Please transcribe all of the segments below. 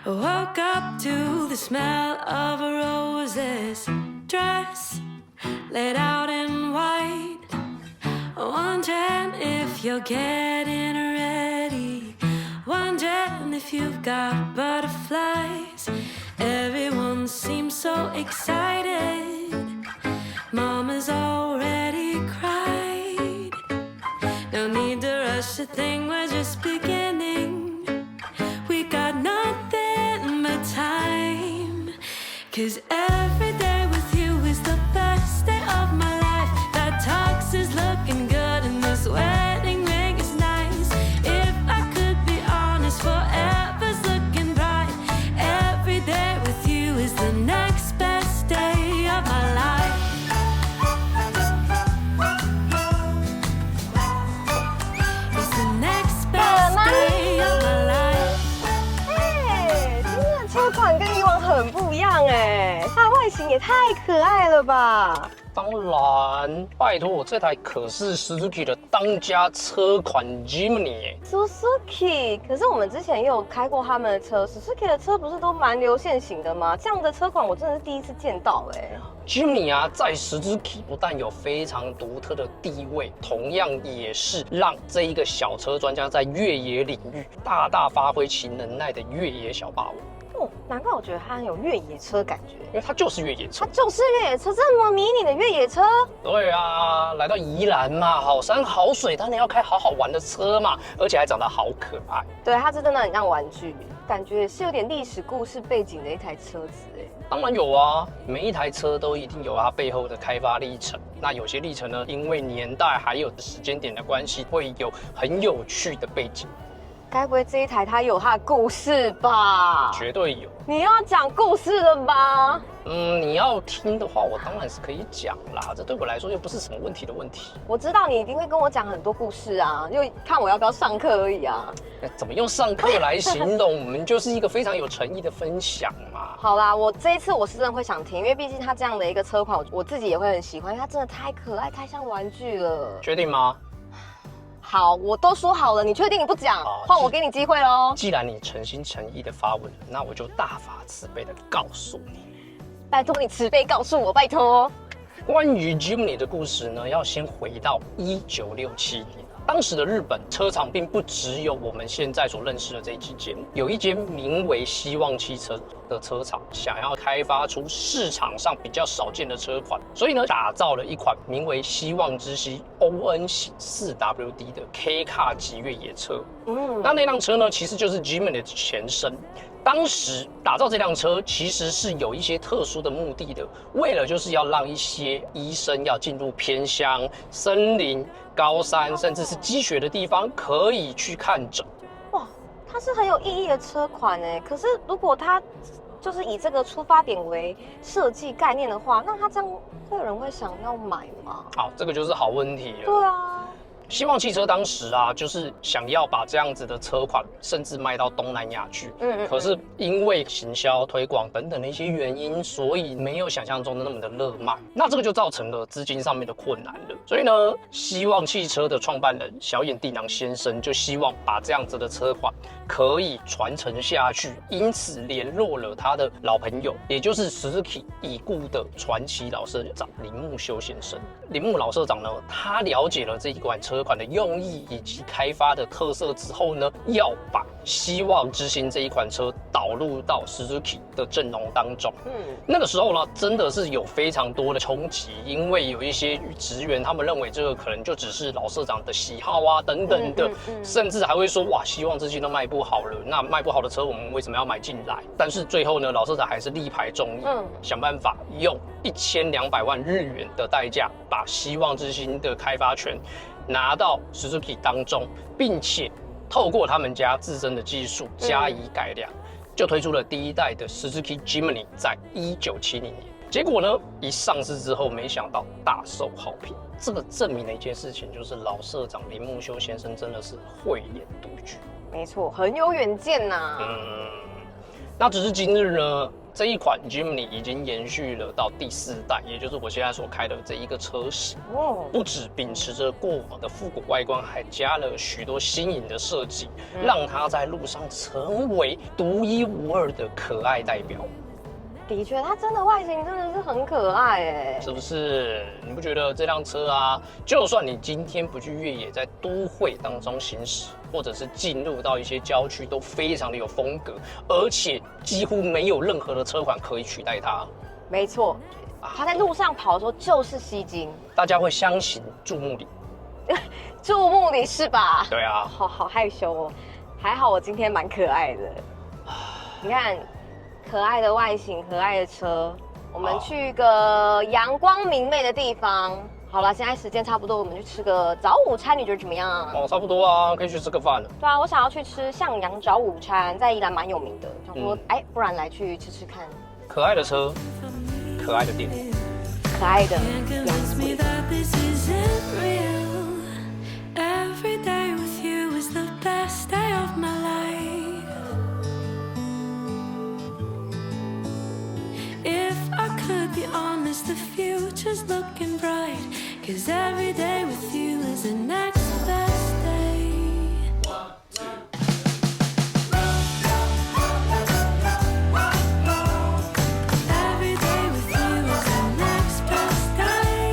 I woke up to the smell of a rose's dress laid out in white. Wondering if you're getting ready. Wondering if you've got butterflies. Everyone seems so excited. Mama's already cried. No need to rush a thing, we're just beginning. We got nothing but time. 'Cause every day with you is the best day of my life. That tux is looking good and this wedding ring is nice. If I could be honest, forever's looking bright. Every day with you is the next best day of my life. It's the next best day of my life. 哎，今天的车款跟以往很不一样哎，它外形也太可爱了吧！当然，拜托，这台可是 Suzuki 的当家车款 Jimny。Suzuki， 可是我们之前也有开过他们的车，Suzuki 的车不是都蛮流线型的吗？这样的车款我真的是第一次见到哎。Jimny 啊，在 Suzuki 不但有非常独特的地位，同样也是让这一个小车专家在越野领域大大发挥其能耐的越野小霸王。哦，难怪我觉得它很有越野车感觉，因为它就是越野车它。就是越野车，这么迷你的越野车。对啊，来到宜兰嘛，好山好水，当然要开好好玩的车嘛，而且还长得好可爱。对，它是真的很像玩具，感觉也是有点历史故事背景的一台车子哎。当然有啊，每一台车都一定有它背后的开发历程。那有些历程呢，因为年代还有时间点的关系，会有很有趣的背景。该不会这一台它有它的故事吧？绝对有。你要讲故事了吧？你要听的话，我当然是可以讲啦，这对我来说又不是什么问题的问题。我知道你一定会跟我讲很多故事啊，就看我要不要上课而已啊。怎么用上课来形容？我们就是一个非常有诚意的分享嘛。好啦，我这一次我是真的会想听，因为毕竟它这样的一个车款，我自己也会很喜欢，因为它真的太可爱，太像玩具了。确定吗？好，我都说好了，你确定你不讲？换我给你机会喽。既然你诚心诚意的发问了，那我就大发慈悲的告诉你。拜托你慈悲告诉我，拜托。关于 Jimny 的故事呢，要先回到1967年。当时的日本车厂并不只有我们现在所认识的这几间，有一间名为希望汽车的车厂，想要开发出市场上比较少见的车款，所以呢，打造了一款名为希望之星 ON 型 4WD 的 K 卡级越野车。那辆车呢，其实就是 Jimny 的前身。当时打造这辆车其实是有一些特殊的目的的，为了就是要让一些医生要进入偏乡、森林、高山，甚至是积雪的地方，可以去看诊。哇，它是很有意义的车款哎。可是如果它就是以这个出发点为设计概念的话，那它这样会有人会想要买吗？好，这个就是好问题了。对啊。希望汽车当时啊，就是想要把这样子的车款，甚至卖到东南亚去。可是因为行销推广等等的一些原因，所以没有想象中的那么的热卖。那这个就造成了资金上面的困难了。所以呢，希望汽车的创办人小野地郎先生就希望把这样子的车款可以传承下去，因此联络了他的老朋友，也就是 Suzuki 已故的传奇老社长铃木修先生。铃木老社长呢，他了解了这一款车款的用意以及开发的特色之后呢，要把希望之星这一款车导入到 Suzuki 的阵容当中。那个时候呢，真的是有非常多的冲击，因为有一些职员他们认为这个可能就只是老社长的喜好啊等等的，甚至还会说哇，希望之星都卖不好了，那卖不好的车我们为什么要买进来？但是最后呢，老社长还是力排众议，想办法用1200万日元的代价把希望之星的开发权拿到 Suzuki 当中，并且透过他们家自身的技术加以改良，就推出了第一代的 Suzuki Jimny， 在1970年。结果呢，一上市之后，没想到大受好评。这个证明了一件事情，就是老社长铃木修先生真的是慧眼独具。没错，很有远见呐。那只是今日呢，这一款 Jimny 已经延续了到第4代，也就是我现在所开的这一个车型。不只秉持着过往的复古外观，还加了许多新颖的设计，让它在路上成为独一无二的可爱代表。的确，它真的外形真的是很可爱哎，是不是？你不觉得这辆车啊，就算你今天不去越野，在都会当中行驶，或者是进入到一些郊区，都非常的有风格，而且几乎没有任何的车款可以取代它。没错，它在路上跑的时候就是吸睛，大家会相信注目礼。注目礼是吧？对啊，好害羞哦，还好我今天蛮可爱的。你看。可爱的外形，可爱的车，我们去一个阳光明媚的地方。好了，现在时间差不多，我们去吃个早午餐，你觉得怎么样？哦，差不多啊，可以去吃个饭了。对啊，我想要去吃向阳早午餐，在宜兰蛮有名的。想说，不然来去吃吃看。可爱的车，可爱的店，可爱的样子。The future's looking bright, 'cause every day with you is the next best day. Every day with you is the next best day.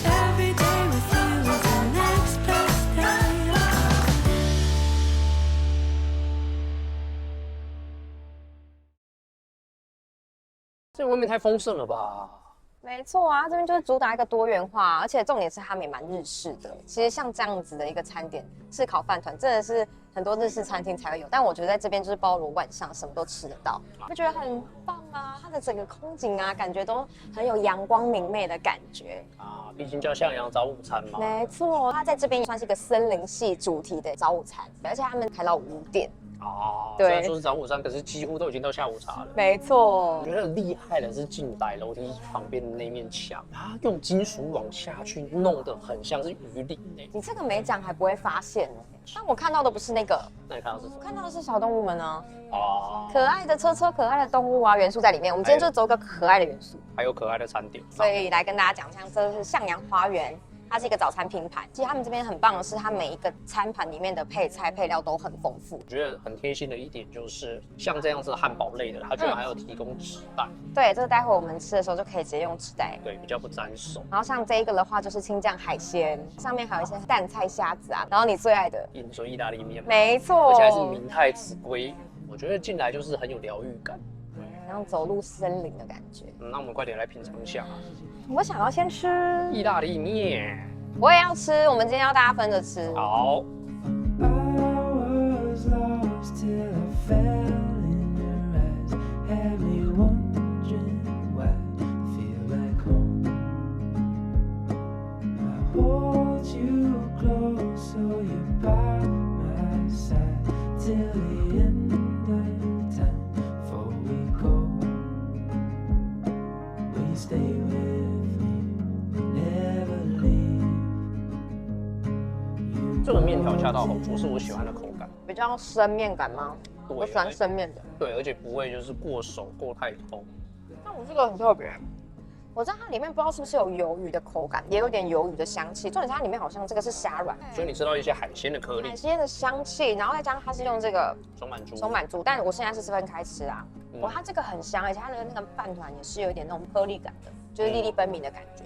Every day with you is the next best day. 这外面太丰盛了吧？没错啊，这边就是主打一个多元化，而且重点是他们也蛮日式的。其实像这样子的一个餐点，炙烤饭团真的是很多日式餐厅才会有，但我觉得在这边就是包罗万象，什么都吃得到，就觉得很棒啊！它的整个空景啊，感觉都很有阳光明媚的感觉啊，毕竟叫向阳早午餐嘛。没错，它在这边也算是一个森林系主题的早午餐，而且他们开到5点。啊，对，虽然说是早午餐，可是几乎都已经到下午茶了。没错，我觉得很厉害的是进来楼梯旁边的那面墙，它用金属网下去弄得很像是鱼鳞诶。你这个没讲还不会发现，但我看到的不是那个，那你看到是什么？我看到的是小动物们呢。哦，可爱的车车，可爱的动物啊，元素在里面。我们今天就走个可爱的元素，还有可爱的餐点。所以来跟大家讲，像这是向阳花园，它是一个早餐拼盘。其实他们这边很棒的是，它每一个餐盘里面的配菜配料都很丰富。我觉得很贴心的一点就是，像这样子汉堡类的，它居然还有提供纸袋。对，这个待会我们吃的时候就可以直接用纸袋。对，比较不沾手。然后像这一个的话，就是青酱海鲜，上面还有一些淡菜虾子啊。然后你最爱的饮水意大利面，没错，而且还是明太子龟。我觉得进来就是很有疗愈感，然后走入森林的感觉。那我们快点来品尝一下。我想要先吃意大利面，我也要吃。我们今天要大家分着吃。好。这个面条恰到好处，是我喜欢的口感，比较生面感吗？对，我喜欢生面的。对，而且不会就是过熟过太透。但我这个很特别，我知道它里面不知道是不是有鱿鱼的口感，也有点鱿鱼的香气。重点是它里面好像这个是虾软，所以你吃到一些海鲜的颗粒，海鲜的香气，然后再加上它是用这个松满猪，但我现在是分开吃啊。哇，它这个很香，而且它的那个饭团也是有点那种颗粒感的，就是粒粒分明的感觉。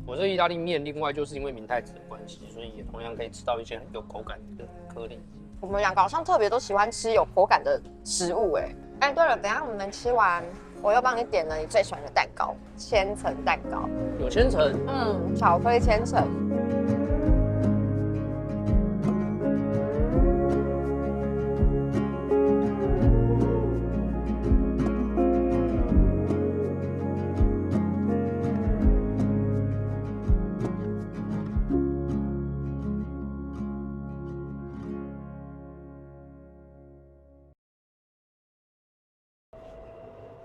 我这意大利面，另外就是因为明太子的关系，所以也同样可以吃到一些很有口感的颗粒。我们两个好像特别都喜欢吃有口感的食物，哎，对了，等一下我们吃完，我又帮你点了你最喜欢的蛋糕，千层蛋糕。有千层？巧克力千层。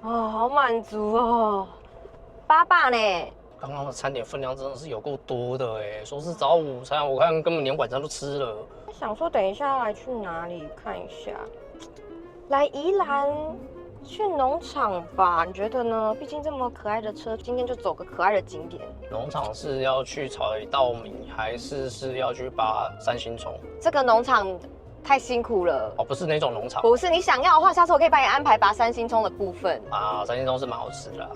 哦，好满足哦，8霸呢？刚刚的餐点分量真的是有够多的哎，说是早午餐，我看根本连晚餐都吃了。想说等一下要来去哪里看一下，来宜兰去农场吧？你觉得呢？毕竟这么可爱的车，今天就走个可爱的景点。农场是要去采稻米，还是要去拔三星葱？这个农场太辛苦了。哦，不是那种农场，不是你想要的话，下次我可以帮你安排拔三星葱的部分啊。三星葱是蛮好吃的啦。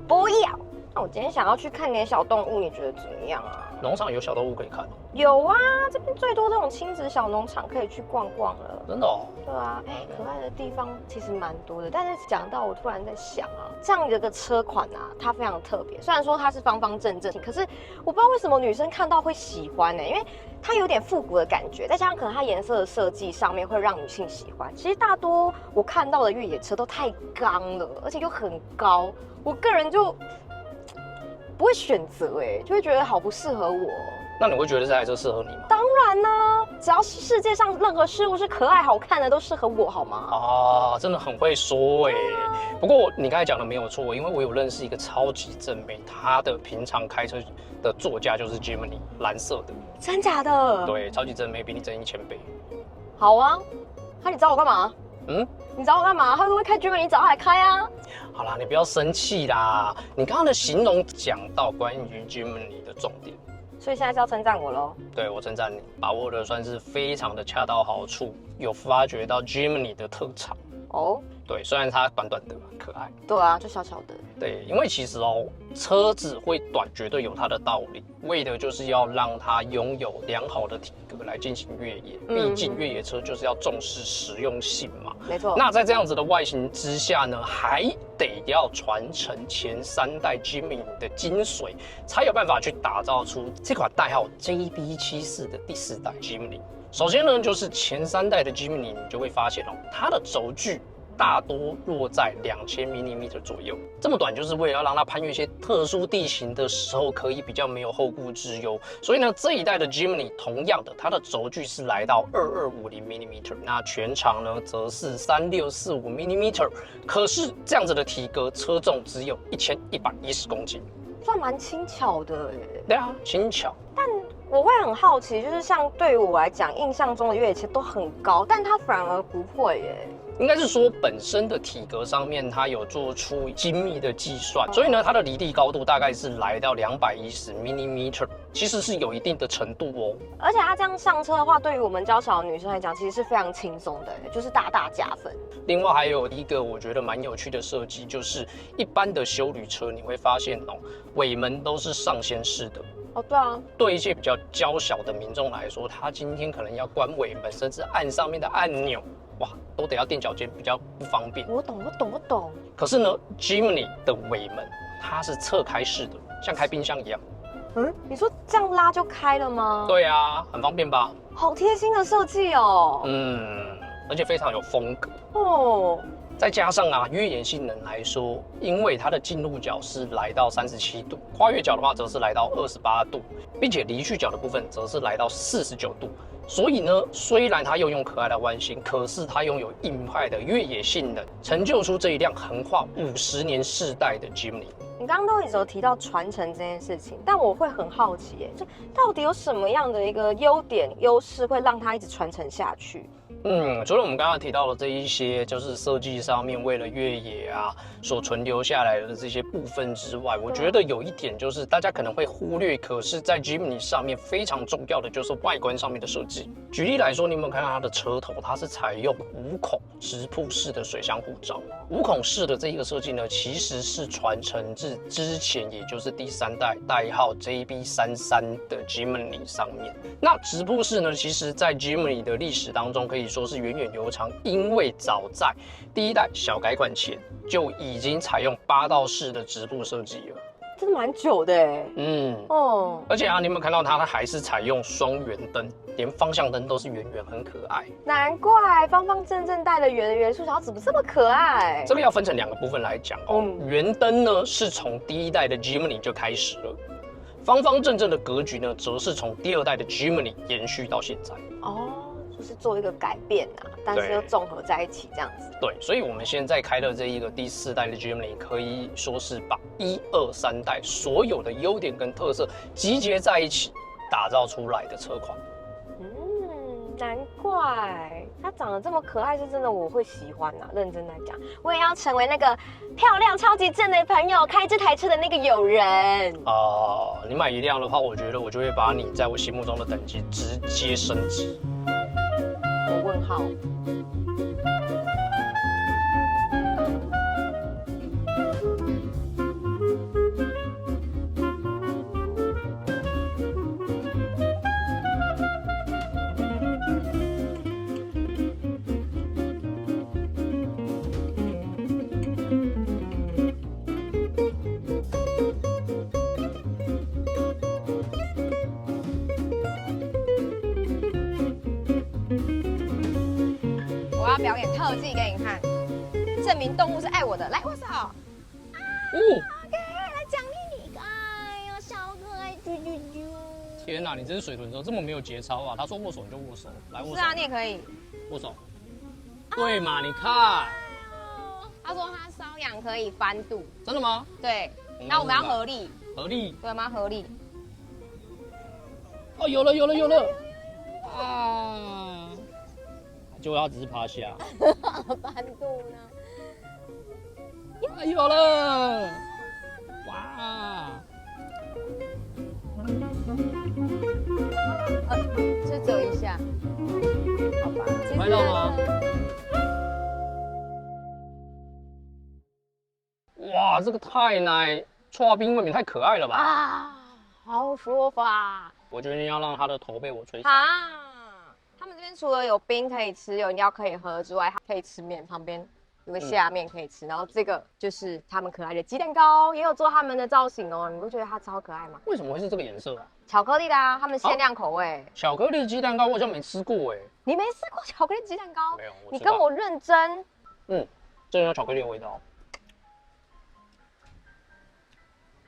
不要。那我今天想要去看点小动物，你觉得怎么样啊？农场有小动物可以看？有啊，这边最多这种亲子小农场可以去逛逛了。真的哦？对啊，可爱的地方其实蛮多的。但是讲到我突然在想啊，这样的个车款啊，它非常特别。虽然说它是方方正正，可是我不知道为什么女生看到会喜欢呢？因为它有点复古的感觉，再加上可能它颜色的设计上面会让女性喜欢。其实大多我看到的越野车都太刚了，而且又很高，我个人就不会选择就会觉得好不适合我。那你会觉得这台车适合你吗？当然啦，只要世界上任何事物是可爱好看的，都适合我，好吗？啊，真的很会说不过你刚才讲的没有错，因为我有认识一个超级正妹，她的平常开车的座驾就是 Jimny 蓝色的。真假的？对，超级正妹比你正1000倍。好啊，那你找我干嘛？你找我干嘛？他都会开 Jimny， 你找他来开啊。好啦，你不要生气啦。你刚刚的形容讲到关于 Jimny 的重点，所以现在是要称赞我咯。对，我称赞你，把握的算是非常的恰到好处，有发掘到 Jimny 的特长。哦，对，虽然它短短的可爱。对啊，就小小的。对，因为其实车子会短绝对有它的道理，为的就是要让它拥有良好的体格来进行越野。毕竟越野车就是要重视实用性嘛。没错。那在这样子的外形之下呢，还得要传承前3代 Jimny 的精髓，才有办法去打造出这款代号 JB74的第4代 Jimny。首先呢，就是前3代的 Jimny， 你就会发现它的轴距大多落在2000 mm 左右，这么短就是为了要让它攀越一些特殊地形的时候可以比较没有后顾之忧。所以呢，这一代的 Jimny 同样的，它的轴距是来到2250 mm， 那全长呢则是3645 mm。可是这样子的体格，车重只有1110公斤，算蛮轻巧的对啊，轻巧。但我会很好奇，就是像对于我来讲，印象中的越野车都很高，但它反而不会应该是说本身的体格上面，它有做出精密的计算，所以呢，它的离地高度大概是来到210 mm， 其实是有一定的程度而且它这样上车的话，对于我们娇小的女生来讲，其实是非常轻松的，就是大大加分。另外还有一个我觉得蛮有趣的设计，就是一般的休旅车你会发现尾门都是上掀式的。对啊，对一些比较娇小的民众来说，他今天可能要关尾门，甚至按上面的按钮，哇，都得要垫脚尖，比较不方便。我懂。可是呢 ，Jimny 的尾门它是侧开式的，像开冰箱一样。你说这样拉就开了吗？对啊，很方便吧？好贴心的设计哦。而且非常有风格再加上越野性能来说，因为它的进入角是来到37度，跨越角的话则是来到28度，并且离去角的部分则是来到49度。所以呢，虽然它又用可爱的外形，可是它拥有硬派的越野性能，成就出这一辆横跨50年世代的 Jimny。你刚刚都一直有提到传承这件事情，但我会很好奇就到底有什么样的一个优势会让它一直传承下去？除了我们刚刚提到的这一些，就是设计上面为了越野所存留下来的这些部分之外，我觉得有一点就是大家可能会忽略，可是在 Jimny 上面非常重要的就是外观上面的设计。举例来说，你有没有看到它的车头？它是采用5孔直瀑式的水箱护罩。5孔式的这一个设计呢，其实是传承至之前，也就是第3代代号 JB33的 Jimny 上面。那直瀑式呢，其实在 Jimny 的历史当中可以说是源远流长，因为早在第1代小改款前就已经采用8道式的直瀑设计了。真的蛮久的而且你有没有看到它还是采用双圆灯，连方向灯都是圆圆，很可爱。难怪方方正正带的圆的元素小怎么这么可爱？这个要分成2个部分来讲圆灯呢是从第1代的 Jimny 就开始了，方方正正的格局呢则是从第2代的 Jimny 延续到现在。就是做一个改变啊，但是又综合在一起这样子。对，所以我们现在开的这一个第4代的 Gemini， 可以说是把1、2、3代所有的优点跟特色集结在一起，打造出来的车款。难怪它长得这么可爱，是真的我会喜欢啊！认真来讲，我也要成为那个漂亮、超级正的朋友，开这台车的那个友人。你买一辆的话，我觉得我就会把你在我心目中的等级直接升级。我问号。我要表演特技给你看，证明动物是爱我的。来握手。OK， 来奖励你一个。哎呦，小可爱，啾啾啾。天哪，你真是水豚车，这么没有节操啊！他说握手你就握手，来握手。是啊，你也可以握手。对嘛？你看。他说他瘙痒可以翻肚。真的吗？对。那我们要合力。合力。对吗？合力。哦，有了有了有了。啊。结果他只是趴下。翻肚呢？啊，有了！哇！就折一下，好吧？拍到吗？哇，这个太奶剉冰未免太可爱了吧！啊，好说法。我决定要让他的头被我吹啊！他们这边除了有冰可以吃，有饮料可以喝之外，还可以吃面，旁边有个下面可以吃。然后这个就是他们可爱的鸡蛋糕，也有做他们的造型哦。你不觉得它超可爱吗？为什么会是这个颜色啊？巧克力的啊，他们限量口味。巧克力鸡蛋糕我好像没吃过哎。你没吃过巧克力鸡蛋糕？没有。你跟我认真。真的有巧克力的味道，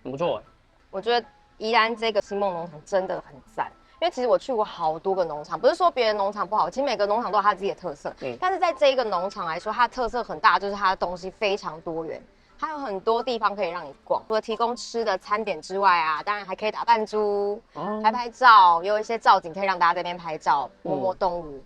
很不错哎。我觉得宜兰这个星梦农场真的很赞。因为其实我去过好多个农场，不是说别的农场不好，其实每个农场都有它自己的特色。但是在这一个农场来说，它的特色很大，就是它的东西非常多元，它有很多地方可以让你逛。除了提供吃的餐点之外啊，当然还可以打扮猪、拍照，也有一些造景可以让大家在这边拍照、摸摸动物。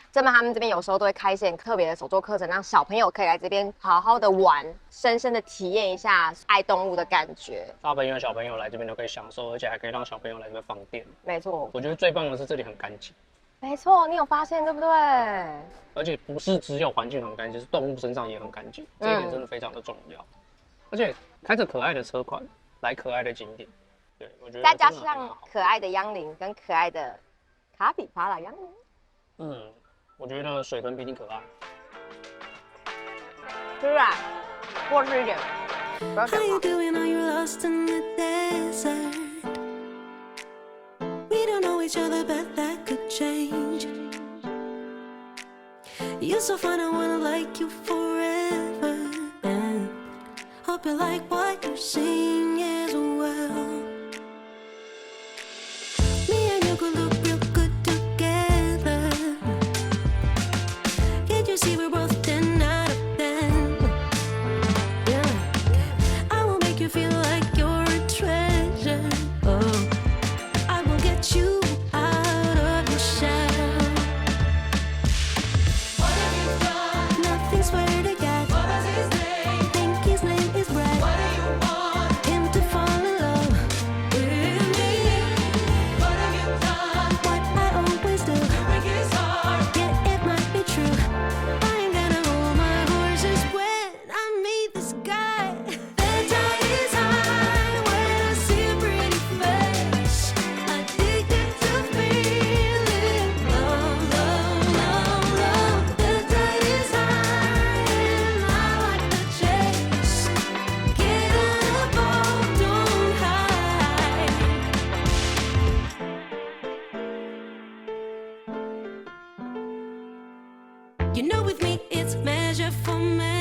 这边他们这边有时候都会开一些特别的手作课程，让小朋友可以来这边好好的玩，深深的体验一下爱动物的感觉。大朋友小朋友来这边都可以享受，而且还可以让小朋友来这边放电。没错，我觉得最棒的是这里很干净。没错，你有发现对不对？而且不是只有环境很干净，是动物身上也很干净，这一点真的非常的重要。而且开着可爱的车款来可爱的景点，对我觉得再加上可爱的央铃跟可爱的卡比巴拉央铃。我觉得水豚比你可爱。是啊，多吃一点。不要讲 How 话。 you doing? Are you lost in the desert? We don't know each other, but that could change. You're so fine, I wanna like you forever. And hope you like what you're seeing as well. Me and you could look real good together. Can't you see we're both 10 out of 10? Yeah, I will make you feel like you're a treasure. Oh, I will get you out of your shell. What have you done? Nothing, swear to God. What was his name? Think his name is Brad. What do you want? Him to fall in love with me. What have you done? What I always do. You break his heart. Yeah, it might be true. I ain't gonna hold my horses when I meet this guy. The tide is high when I see a pretty face. Addicted to feeling love, love, love, love. The tide is high and I like the chase. Get on a boat, don't hide. You know with me it's measure for measure.